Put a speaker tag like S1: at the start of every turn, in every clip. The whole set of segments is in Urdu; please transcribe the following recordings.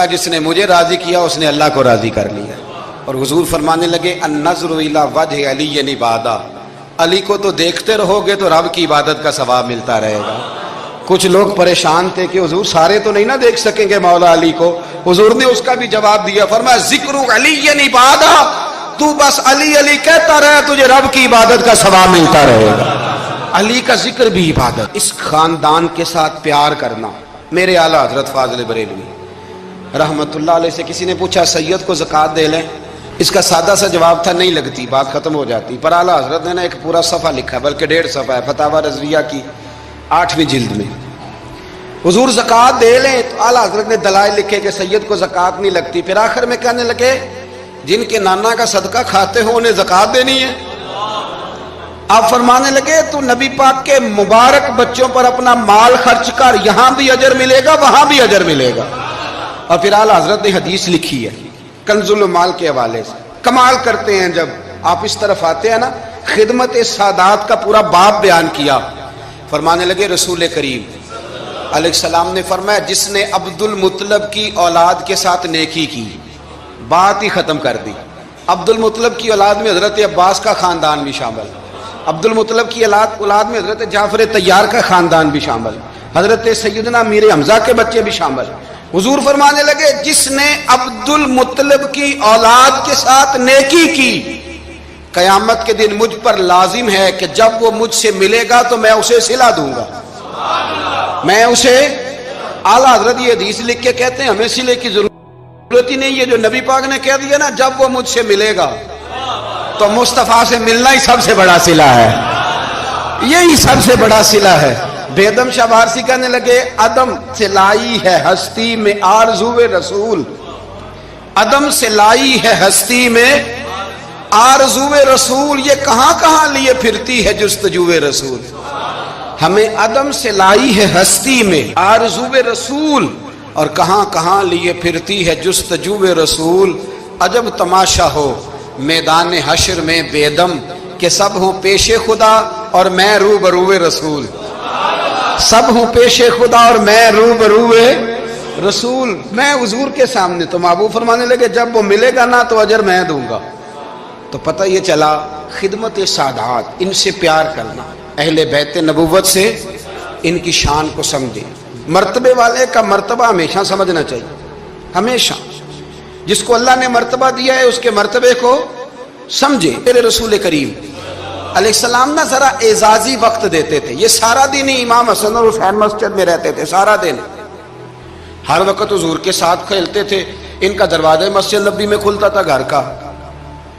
S1: جس نے مجھے راضی کیا اس نے اللہ کو راضی کر لیا۔ اور حضور فرمانے لگے النظر الی وجہ علی عبادہ، علی کو تو دیکھتے رہو گے تو رب کی عبادت کا ثواب ملتا رہے گا۔ کچھ لوگ پریشان تھے کہ حضور سارے تو نہیں نہ دیکھ سکیں گے مولا علی کو، حضور نے اس کا بھی جواب دیا، فرمایا ذکر علی عبادہ، تو بس علی علی کہتا رہے تجھے رب کی عبادت کا ثواب ملتا رہے گا۔ علی کا ذکر بھی عبادت۔ اس خاندان کے ساتھ پیار کرنا۔ میرے اعلیٰ حضرت فاضل بریلوی رحمت اللہ علیہ سے کسی نے پوچھا سید کو زکوٰۃ دے لیں؟ اس کا سادہ سا جواب تھا نہیں لگتی، بات ختم ہو جاتی، پر اعلیٰ حضرت نے ایک پورا صفحہ لکھا ہے، بلکہ 1.5 صفحہ ہے، فتاوی رضویہ کی 8ویں جلد میں۔ حضور زکوٰۃ دے لیں تو اعلیٰ حضرت نے دلائل لکھے کہ سید کو زکوٰۃ نہیں لگتی، پھر آخر میں کہنے لگے جن کے نانا کا صدقہ کھاتے ہو انہیں زکوٰۃ دینی ہے؟ آپ فرمانے لگے تو نبی پاک کے مبارک بچوں پر اپنا مال خرچ کر، یہاں بھی اجر ملے گا وہاں بھی اجر ملے گا۔ اور پھر اعلیٰ حضرت نے حدیث لکھی ہے کنز المال کے حوالے سے، کمال کرتے ہیں جب آپ اس طرف آتے ہیں نا، خدمت سادات کا پورا باب بیان کیا۔ فرمانے لگے رسول کریم علیہ السلام نے فرمایا جس نے عبد المطلب کی اولاد کے ساتھ نیکی کی، بات ہی ختم کر دی۔ عبد المطلب کی اولاد میں حضرت عباس کا خاندان بھی شامل، عبد المطلب کی اولاد میں حضرت جعفر طیار کا خاندان بھی شامل، حضرت سیدنا میر حمزہ کے بچے بھی شامل۔ حضور فرمانے لگے جس نے عبد المطلب کی اولاد کے ساتھ نیکی کی، قیامت کے دن مجھ پر لازم ہے کہ جب وہ مجھ سے ملے گا تو میں اسے صلہ دوں گا، میں اسے۔ اعلیٰ حضرت یہ حدیث لکھ کے کہتے ہیں ہمیں صلے کی ضرورت ہی نہیں ہے، جو نبی پاک نے کہہ دیا نا جب وہ مجھ سے ملے گا، تو مصطفیٰ سے ملنا ہی سب سے بڑا صلہ ہے، یہی سب سے بڑا صلہ ہے۔ بیدم شاہ بارسی کہنے لگے عدم سے لائی ہے ہستی میں آرزو رسول، عدم سے لائی ہے ہستی میں آرزو رسول، یہ کہاں کہاں لیے پھرتی ہے جستجو رسول۔ ہمیں عدم سے لائی ہے ہستی میں آرزو رسول، اور کہاں کہاں لیے پھرتی ہے جستجو رسول۔ عجب تماشا ہو میدان حشر میں بیدم کہ سب ہوں پیش خدا اور میں روبرو رسول، سب ہوں پیش خدا اور میں روبرو رسول۔ میں حضور کے سامنے، تو محبوب فرمانے لگے جب وہ ملے گا نا تو اجر میں دوں گا۔ تو پتہ یہ چلا خدمت سادات، ان سے پیار کرنا، اہل بیت نبوت سے ان کی شان کو سمجھے۔ مرتبے والے کا مرتبہ ہمیشہ سمجھنا چاہیے، ہمیشہ جس کو اللہ نے مرتبہ دیا ہے اس کے مرتبے کو سمجھے۔ میرے رسول کریم علیہ السلام نا ذرا اعزازی وقت دیتے تھے، یہ سارا دن ہی امام حسن اور حسین مسجد میں رہتے تھے، سارا دن ہر وقت حضور کے ساتھ کھیلتے تھے، ان کا دروازہ مسجد نبی میں کھلتا تھا گھر کا،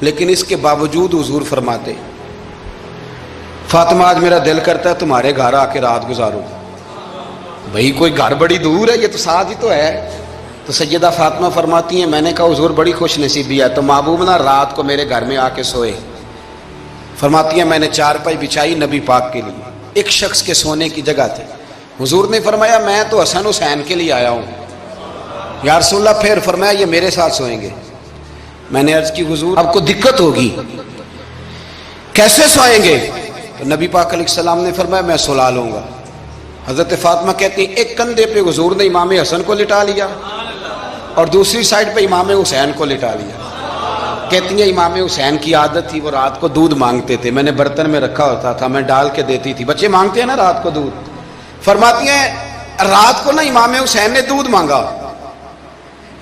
S1: لیکن اس کے باوجود حضور فرماتے فاطمہ آج میرا دل کرتا ہے تمہارے گھر آ کے رات گزارو۔ بھئی کوئی گھر بڑی دور ہے، یہ تو ساتھ ہی تو ہے۔ تو سیدہ فاطمہ فرماتی ہیں میں نے کہا حضور بڑی خوش نصیبی ہے، تو محبوب نا رات کو میرے گھر میں آ کے سوئے۔ فرماتی ہیں میں نے چارپائی بچھائی نبی پاک کے لیے، ایک شخص کے سونے کی جگہ تھی۔ حضور نے فرمایا میں تو حسن حسین کے لیے آیا ہوں۔ یا رسول اللہ، پھر فرمایا یہ میرے ساتھ سوئیں گے۔ میں نے عرض کی حضور آپ کو دقت ہوگی، کیسے سوئیں گے؟ تو نبی پاک علیہ السلام نے فرمایا میں سلا لوں گا۔ حضرت فاطمہ کہتی ہیں ایک کندھے پہ حضور نے امام حسن کو لٹا لیا اور دوسری سائڈ پہ امام حسین کو لٹا لیا۔ کہتی ہیں امام حسین کی عادت تھی وہ رات کو دودھ مانگتے تھے، میں نے برتن میں رکھا ہوتا تھا، میں ڈال کے دیتی تھی، بچے مانگتے ہیں نا رات کو دودھ۔ فرماتی ہیں رات کو نا امام حسین نے دودھ مانگا،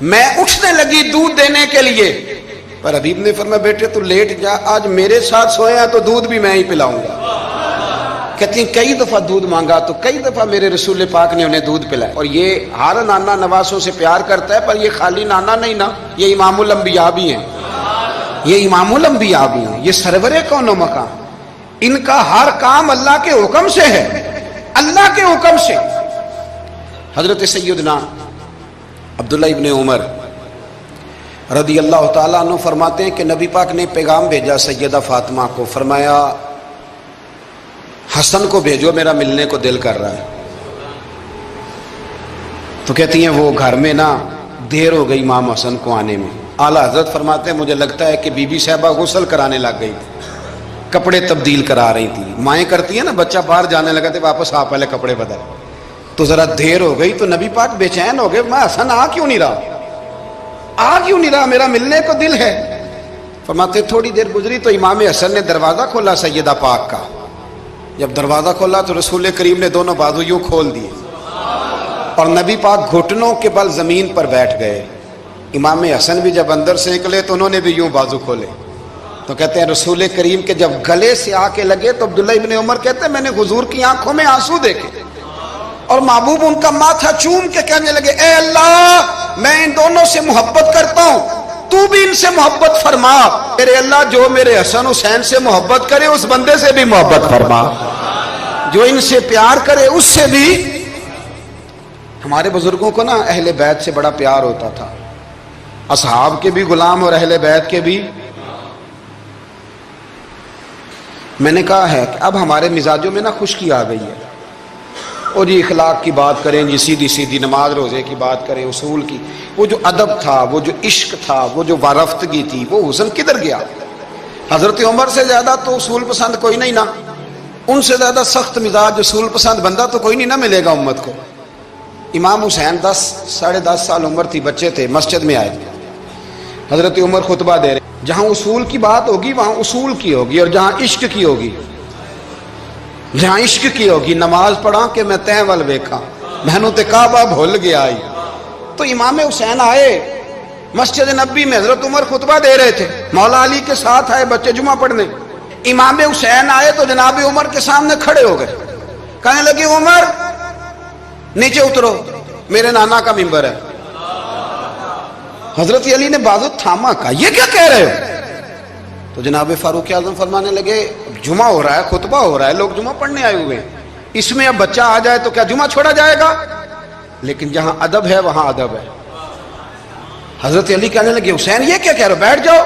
S1: میں اٹھنے لگی دودھ دینے کے لیے، پر حبیب نے فرمایا بیٹے تو لیٹ جا، آج میرے ساتھ سوئے ہیں تو دودھ بھی میں ہی پلاؤں گا۔ کہتی ہیں کئی دفعہ دودھ مانگا تو کئی دفعہ میرے رسول پاک نے انہیں دودھ پلایا۔ اور یہ ہر نانا نواسوں سے پیار کرتا ہے، پر یہ خالی نانا نہیں نا، یہ امام الانبیاء بھی ہیں، یہ امام الانبیاء بھی ہیں، یہ سرور کون و مکان، ان کا ہر کام اللہ کے حکم سے ہے، اللہ کے حکم سے۔ حضرت سیدنا عبداللہ ابن عمر رضی اللہ تعالیٰ عنہ فرماتے ہیں کہ نبی پاک نے پیغام بھیجا سیدہ فاطمہ کو، فرمایا حسن کو بھیجو میرا ملنے کو دل کر رہا ہے۔ تو کہتی ہیں وہ گھر میں نا دیر ہو گئی امام حسن کو آنے میں۔ اعلیٰ حضرت فرماتے ہیں مجھے لگتا ہے کہ بی بی صاحبہ غسل کرانے لگ گئی تھی، کپڑے تبدیل کرا رہی تھی، مائیں کرتی ہیں نا بچہ باہر جانے لگا تھے واپس آ پہلے کپڑے بدل، تو ذرا دیر ہو گئی تو نبی پاک بے چین ہو گئے، میں حسن آ کیوں نہیں رہا؟ آ کیوں نہیں رہا؟ میرا ملنے کو دل ہے۔ فرماتے تھوڑی دیر گزری تو امام حسن نے دروازہ کھولا سیدہ پاک کا۔ جب دروازہ کھولا تو رسول کریم نے دونوں بازو یوں کھول دیے اور نبی پاک گھٹنوں کے بل زمین پر بیٹھ گئے۔ امام حسن بھی جب اندر سے نکلے تو انہوں نے بھی یوں بازو کھولے۔ تو کہتے ہیں رسول کریم کے جب گلے سے آ کے لگے تو عبداللہ ابن عمر کہتے ہیں میں نے حضور کی آنکھوں میں آنسو دیکھے اور محبوب ان کا ماتھا چوم کے کہنے لگے اے اللہ میں ان دونوں سے محبت کرتا ہوں، تو بھی ان سے محبت فرما۔ میرے اللہ جو میرے حسن حسین سے محبت کرے اس بندے سے بھی محبت فرما، جو ان سے پیار کرے اس سے بھی۔ ہمارے بزرگوں کو نا اہل بیت سے بڑا پیار ہوتا تھا، اصحاب کے بھی غلام اور اہل بیت کے بھی۔ میں نے کہا ہے کہ اب ہمارے مزاجوں میں نا خشکی آ گئی ہے، اور یہ اخلاق کی بات کریں جی، سیدھی سیدھی نماز روزے کی بات کریں، اصول کی، وہ جو ادب تھا، وہ جو عشق تھا، وہ جو وارفتگی تھی، وہ حسن کدھر گیا؟ حضرت عمر سے زیادہ تو اصول پسند کوئی نہیں نا، ان سے زیادہ سخت مزاج اصول پسند بندہ تو کوئی نہیں نہ ملے گا امت کو۔ امام حسین 10-10.5 سال عمر تھی، بچے تھے، مسجد میں آئے، حضرت عمر خطبہ دے رہے، جہاں اصول کی بات ہوگی وہاں اصول کی ہوگی، اور جہاں عشق کی ہوگی، جہاں عشق کی ہوگی، نماز پڑھا کہ میں تیں ول ویکھاں مینوں تے کعبہ بھول گیا آئی۔ تو امام حسین آئے مسجد نبی میں، حضرت عمر خطبہ دے رہے تھے، مولا علی کے ساتھ آئے بچے جمعہ پڑھنے، امام حسین آئے تو جناب عمر کے سامنے کھڑے ہو گئے، کہنے لگے عمر نیچے اترو، میرے نانا کا ممبر ہے۔ حضرت علی نے بازو تھاما، کہا یہ کیا کہہ رہے ہو؟ تو جناب فاروق اعظم فرمانے لگے جمعہ ہو رہا ہے، خطبہ ہو رہا ہے، لوگ جمعہ پڑھنے آئے ہوئے ہیں، اس میں اب بچہ آ جائے تو کیا جمعہ چھوڑا جائے گا؟ لیکن جہاں ادب ہے وہاں ادب ہے۔ حضرت علی کہنے لگے حسین یہ کیا کہہ رہے ہو، بیٹھ جاؤ۔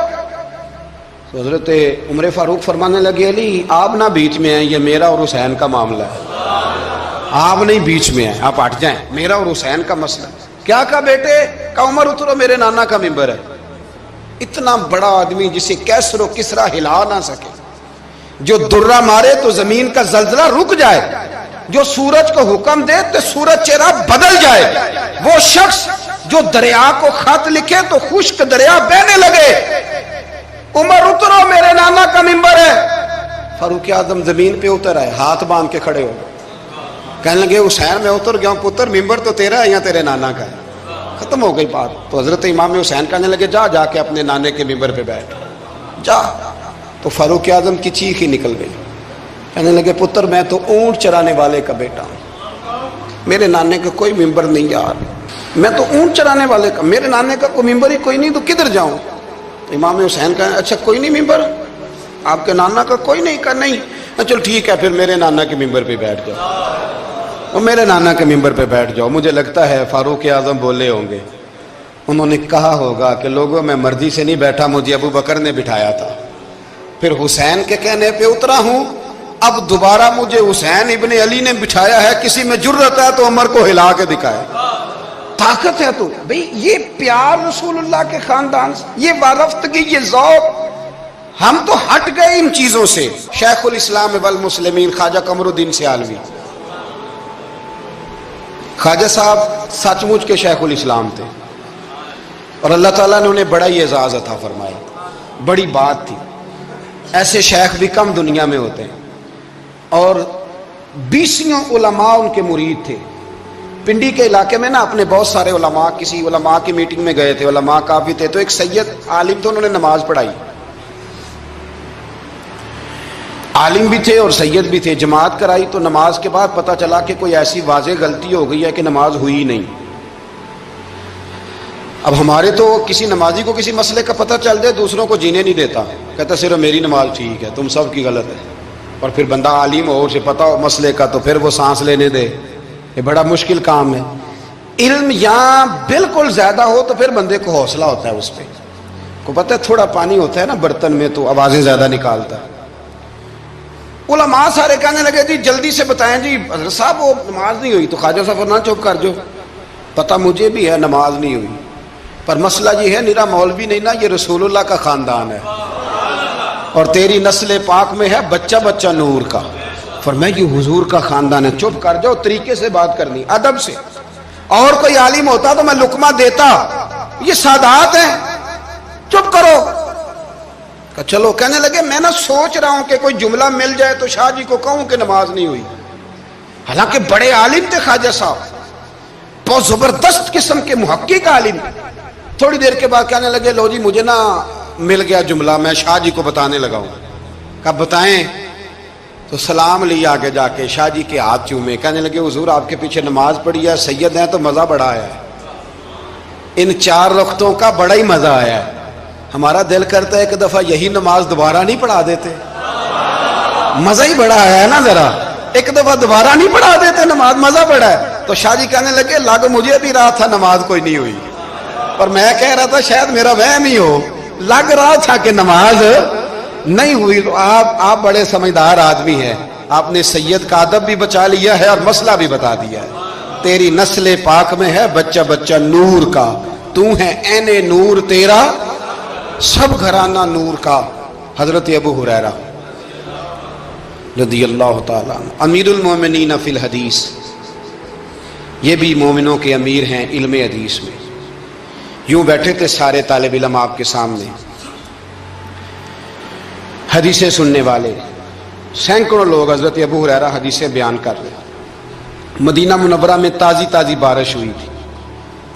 S1: تو حضرت عمر فاروق فرمانے لگے علی آپ نہ بیچ میں ہیں، یہ میرا اور حسین کا معاملہ ہے، آپ نہیں بیچ میں ہیں، آپ ہٹ جائیں، میرا اور حسین کا مسئلہ۔ کیا کہا بیٹے؟ کہا عمر اترو، میرے نانا کا ممبر ہے۔ اتنا بڑا آدمی جسے کیسر و کسرا ہلا نہ سکے، جو درہ مارے تو زمین کا زلزلہ رک جائے، جو سورج کو حکم دے تو سورج چہرہ بدل جائے، وہ شخص جو دریا کو خط لکھے تو خشک دریا بہنے لگے۔ عمر اترو، میرے نانا کا ممبر ہے۔ فاروق اعظم زمین پہ اتر آئے، ہاتھ باندھ کے کھڑے ہو، کہنے لگے حسین میں اتر گیا ہوں پتر، ممبر تو تیرا ہے یا تیرے نانا کا ہے؟ ختم ہو گئی بات۔ تو حضرت امام حسین کہنے لگے جا کے اپنے نانے کے ممبر پہ بیٹھ جا۔ تو فاروق اعظم کی چیخ ہی نکل گئی، کہنے لگے پتر میں تو اونٹ چرانے والے کا بیٹا ہوں، میرے نانے کا کوئی ممبر نہیں یار، میں تو اونٹ چرانے والے کا، میرے نانے کا کوئی ممبر ہی کوئی نہیں، تو کدھر جاؤں؟ تو امام حسین کہا اچھا کوئی نہیں ممبر آپ کے نانا کا کوئی نہیں؟ کہا نہیں۔ چل ٹھیک ہے پھر میرے نانا کے ممبر پہ بیٹھ جاؤ، اور میرے نانا کے ممبر پہ بیٹھ جاؤ۔ مجھے لگتا ہے فاروق اعظم بولے ہوں گے، انہوں نے کہا ہوگا کہ لوگوں میں مرضی سے نہیں بیٹھا، مجھے ابو بکر نے بٹھایا تھا، پھر حسین کے کہنے پہ اترا ہوں، اب دوبارہ مجھے حسین ابن علی نے بٹھایا ہے، کسی میں جرت ہے تو عمر کو ہلا کے دکھائے، طاقت ہے تو بھئی یہ پیار رسول اللہ کے خاندان سے، یہ وارفتگی، یہ ذوق، ہم تو ہٹ گئے ان چیزوں سے۔ شیخ الاسلام والمسلمین خواجہ قمر الدین سیالوی، خواجہ صاحب سچ مچ کے شیخ الاسلام تھے، اور اللہ تعالیٰ نے انہیں بڑا ہی اعزاز عطا فرمایا، بڑی بات تھی، ایسے شیخ بھی کم دنیا میں ہوتے ہیں، اور 20 علماء ان کے مرید تھے۔ پنڈی کے علاقے میں نا اپنے بہت سارے علماء، کسی علماء کی میٹنگ میں گئے تھے، علماء کافی تھے، تو ایک سید عالم تھے، انہوں نے نماز پڑھائی، عالم بھی تھے اور سید بھی تھے، جماعت کرائی، تو نماز کے بعد پتہ چلا کہ کوئی ایسی واضح غلطی ہو گئی ہے کہ نماز ہوئی ہی نہیں۔ اب ہمارے تو کسی نمازی کو کسی مسئلے کا پتہ چل جائے دوسروں کو جینے نہیں دیتا، کہتا صرف میری نماز ٹھیک ہے، تم سب کی غلط ہے، اور پھر بندہ عالم ہو، اسے پتہ ہو مسئلے کا، تو پھر وہ سانس لینے دے، یہ بڑا مشکل کام ہے۔ علم یہاں بالکل زیادہ ہو تو پھر بندے کو حوصلہ ہوتا ہے، اس پہ کو پتہ ہے تھوڑا پانی ہوتا ہے نا برتن میں تو آوازیں زیادہ نکالتا ہے۔ علماء سارے کہنے لگے جی جلدی سے بتائیں جی حضرت صاحب وہ نماز نہیں ہوئی، تو خواجہ صاحب نہ چپ کر جو، پتہ مجھے بھی ہے نماز نہیں ہوئی، پر مسئلہ یہ ہے میرا مولوی نہیں نا، یہ رسول اللہ کا خاندان ہے، اور تیری نسل پاک میں ہے بچہ بچہ نور کا، فرمایا یہ حضور کا خاندان ہے، چپ کر جاؤ، طریقے سے بات کرنی، ادب سے۔ اور کوئی عالم ہوتا تو میں لقمہ دیتا، یہ سادات ہیں، چپ کرو۔ کہ چلو، کہنے لگے میں نہ سوچ رہا ہوں کہ کوئی جملہ مل جائے تو شاہ جی کو کہوں کہ نماز نہیں ہوئی، حالانکہ بڑے عالم تھے خواجہ صاحب، بہت زبردست قسم کے محقق عالم۔ تھوڑی دیر کے بعد کہنے لگے لو جی مجھے نا مل گیا جملہ، میں شاہ جی کو بتانے لگا ہوں۔ کہا بتائیں؟ تو سلام لیا آگے جا کے، شاہ جی کے ہاتھ چومے، کہنے لگے حضور آپ کے پیچھے نماز پڑھی ہے، سید ہیں تو مزہ بڑا آیا ہے، ان 4 رکعتوں کا بڑا ہی مزہ آیا ہے، ہمارا دل کرتا ہے ایک دفعہ یہی نماز دوبارہ نہیں پڑھا دیتے، مزہ ہی بڑا آیا ہے نا، ذرا ایک دفعہ دوبارہ نہیں پڑھا دیتے نماز، مزہ بڑا ہے۔ تو شاہ جی کہنے لگے لگ مجھے بھی رہا تھا نماز کوئی نہیں ہوئی، اور میں کہہ رہا تھا شاید میرا وہم ہی ہو، لگ رہا تھا کہ نماز نہیں ہوئی۔ تو آپ بڑے سمجھدار آدمی ہیں، آپ نے سید کا ادب بھی بچا لیا ہے اور مسئلہ بھی بتا دیا ہے۔ تیری نسل پاک میں ہے بچہ بچہ نور کا، تو ہے عین نور تیرا سب گھرانہ نور کا۔ حضرت ابو ہریرہ رضی اللہ تعالیٰ عنہ امیر المومنین فی الحدیث، یہ بھی مومنوں کے امیر ہیں علم حدیث میں۔ یوں بیٹھے تھے سارے طالب علم آپ کے سامنے، حدیثیں سننے والے سینکڑوں لوگ، حضرت ابو ہریرہ حدیثیں بیان کر رہے۔ مدینہ منورہ میں تازی تازی بارش ہوئی تھی،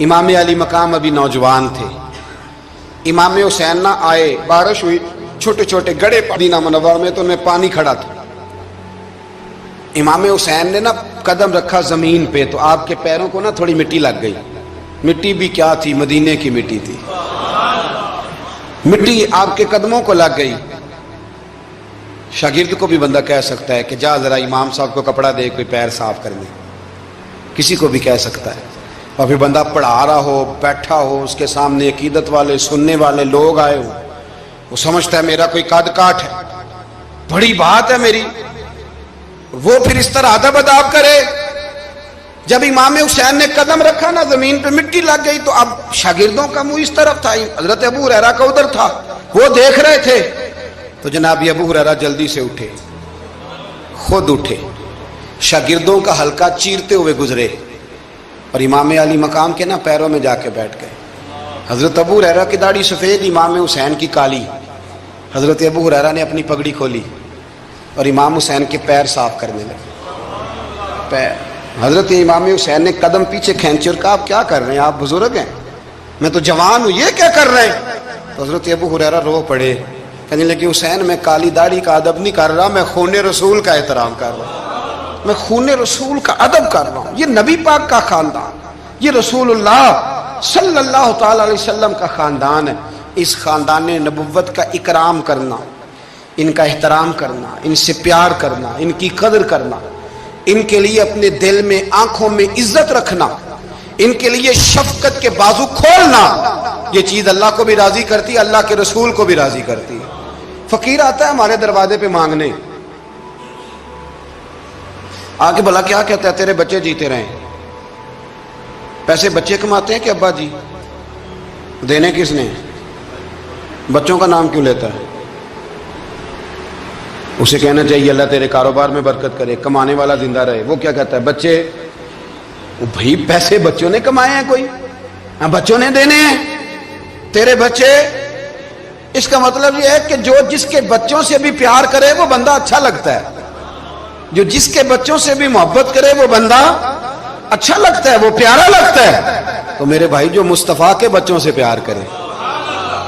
S1: امام علی مقام ابھی نوجوان تھے، امام حسین نہ آئے، بارش ہوئی، چھوٹے چھوٹے گڑھے مدینہ منورہ میں تو ان میں پانی کھڑا تھا۔ امام حسین نے نا قدم رکھا زمین پہ تو آپ کے پیروں کو نا تھوڑی مٹی لگ گئی، مٹی بھی کیا تھی، مدینے کی مٹی تھی، مٹی آپ کے قدموں کو لگ گئی۔ شاگرد کو بھی بندہ کہہ سکتا ہے کہ جا ذرا امام صاحب کو کپڑا دے کوئی پیر صاف کرنے، کسی کو بھی کہہ سکتا ہے۔ اور پھر بندہ پڑھا رہا ہو، بیٹھا ہو، اس کے سامنے عقیدت والے سننے والے لوگ آئے ہو، وہ سمجھتا ہے میرا کوئی قد کاٹ ہے، بڑی بات ہے میری، وہ پھر اس طرح ادب اداب کرے۔ جب امام حسین نے قدم رکھا نا زمین پہ مٹی لگ گئی، تو اب شاگردوں کا منہ اس طرف تھا، حضرت ابو ہریرہ کا ادھر تھا، وہ دیکھ رہے تھے۔ تو جناب ابو ہریرہ جلدی سے اٹھے، خود اٹھے، شاگردوں کا حلقہ چیرتے ہوئے گزرے اور امام علی مقام کے نا پیروں میں جا کے بیٹھ گئے۔ حضرت ابو ہریرہ کی داڑھی سفید، امام حسین کی کالی۔ حضرت ابو ہریرہ نے اپنی پگڑی کھولی اور امام حسین کے پیر صاف کرنے لگے۔ حضرت امام حسین نے قدم پیچھے کھینچے اور کہا آپ کیا کر رہے ہیں، آپ بزرگ ہیں، میں تو جوان ہوں، یہ کیا کر رہے ہیں؟ تو حضرت ابو ہریرہ رو پڑے، کہنے لگے حسین میں کالی داڑھی کا ادب نہیں کر رہا، میں خون رسول کا احترام کر رہا ہوں، میں خون رسول کا ادب کر رہا ہوں۔ یہ نبی پاک کا خاندان، یہ رسول اللہ صلی اللہ تعالی علیہ وسلم کا خاندان ہے، اس خاندان نبوت کا اکرام کرنا، ان کا احترام کرنا، ان سے پیار کرنا، ان کی قدر کرنا، ان کے لیے اپنے دل میں آنکھوں میں عزت رکھنا، ان کے لیے شفقت کے بازو کھولنا، یہ چیز اللہ کو بھی راضی کرتی ہے، اللہ کے رسول کو بھی راضی کرتی ہے۔ فقیر آتا ہے ہمارے دروازے پہ مانگنے، آگے بھلا کیا کہتا ہے، تیرے بچے جیتے رہیں، پیسے بچے کماتے ہیں کہ ابا جی؟ دینے کس نے؟ بچوں کا نام کیوں لیتا ہے؟ اسے کہنا چاہیے اللہ تیرے کاروبار میں برکت کرے، کمانے والا زندہ رہے۔ وہ کیا کہتا ہے، بچے، بھائی پیسے بچوں نے کمائے ہیں، کوئی بچوں نے دینے ہیں، تیرے بچے۔ اس کا مطلب یہ ہے کہ جو جس کے بچوں سے بھی پیار کرے وہ بندہ اچھا لگتا ہے، جو جس کے بچوں سے بھی محبت کرے وہ بندہ اچھا لگتا ہے، وہ پیارا لگتا ہے۔ تو میرے بھائی جو مصطفیٰ کے بچوں سے پیار کرے،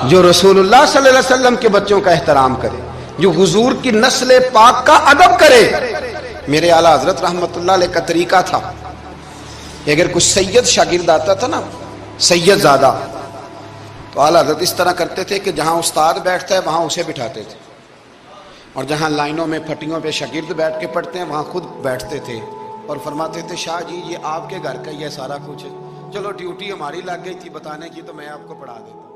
S1: جو رسول اللہ صلی اللہ علیہ وسلم کے بچوں کا احترام کرے، جو حضور کی نسل پاک کا ادب کرے۔ میرے اعلیٰ حضرت رحمت اللہ علیہ کا طریقہ تھا کہ اگر کچھ سید شاگرد آتا تھا نا، سید زادہ، تو اعلیٰ حضرت اس طرح کرتے تھے کہ جہاں استاد بیٹھتا ہے وہاں اسے بٹھاتے تھے، اور جہاں لائنوں میں پھٹیوں پہ شاگرد بیٹھ کے پڑھتے ہیں وہاں خود بیٹھتے تھے، اور فرماتے تھے شاہ جی یہ آپ کے گھر کا ہی ہے سارا کچھ، چلو ڈیوٹی ہماری لگ گئی تھی بتانے کی تو میں آپ کو پڑھا دیتا ہوں۔